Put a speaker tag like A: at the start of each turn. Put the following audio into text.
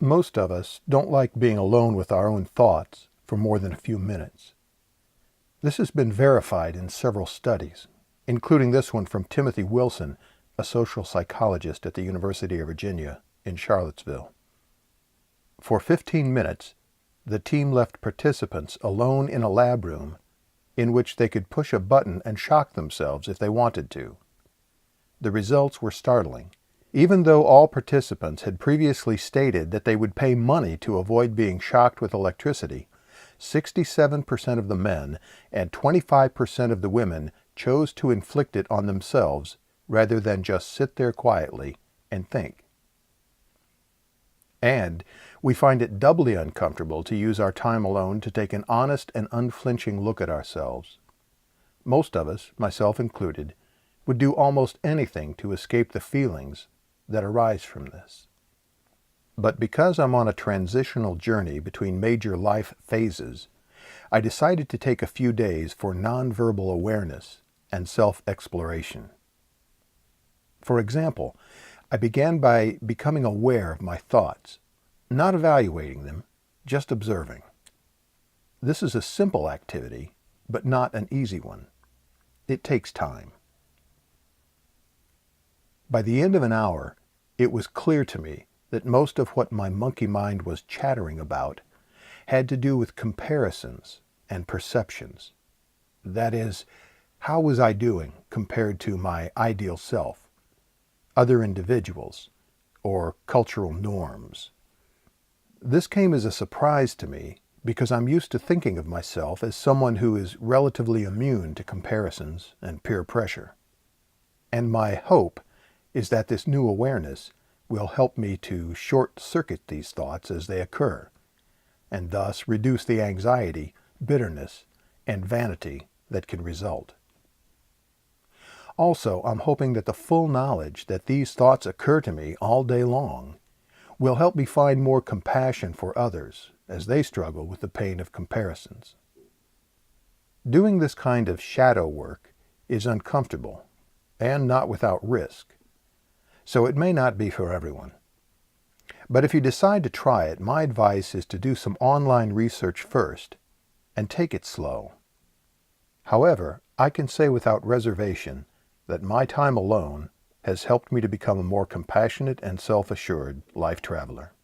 A: Most of us don't like being alone with our own thoughts for more than a few minutes. This has been verified in several studies, including this one from Timothy Wilson, a social psychologist at the University of Virginia in Charlottesville. For 15 minutes, the team left participants alone in a lab room in which they could push a button and shock themselves if they wanted to. The results were startling. Even though all participants had previously stated that they would pay money to avoid being shocked with electricity, 67% of the men and 25% of the women chose to inflict it on themselves rather than just sit there quietly and think. And we find it doubly uncomfortable to use our time alone to take an honest and unflinching look at ourselves. Most of us, myself included, would do almost anything to escape the feelings that arise from this. But because I'm on a transitional journey between major life phases, I decided to take a few days for nonverbal awareness and self-exploration. For example, I began by becoming aware of my thoughts, not evaluating them, just observing. This is a simple activity, but not an easy one. It takes time. By the end of an hour, it was clear to me that most of what my monkey mind was chattering about had to do with comparisons and perceptions. That is, how was I doing compared to my ideal self, other individuals, or cultural norms? This came as a surprise to me because I'm used to thinking of myself as someone who is relatively immune to comparisons and peer pressure. And my hope is that this new awareness will help me to short-circuit these thoughts as they occur, and thus reduce the anxiety, bitterness, and vanity that can result. Also, I'm hoping that the full knowledge that these thoughts occur to me all day long will help me find more compassion for others as they struggle with the pain of comparisons. Doing this kind of shadow work is uncomfortable and not without risk, so it may not be for everyone. But if you decide to try it, my advice is to do some online research first and take it slow. However, I can say without reservation that my time alone has helped me to become a more compassionate and self-assured life traveler.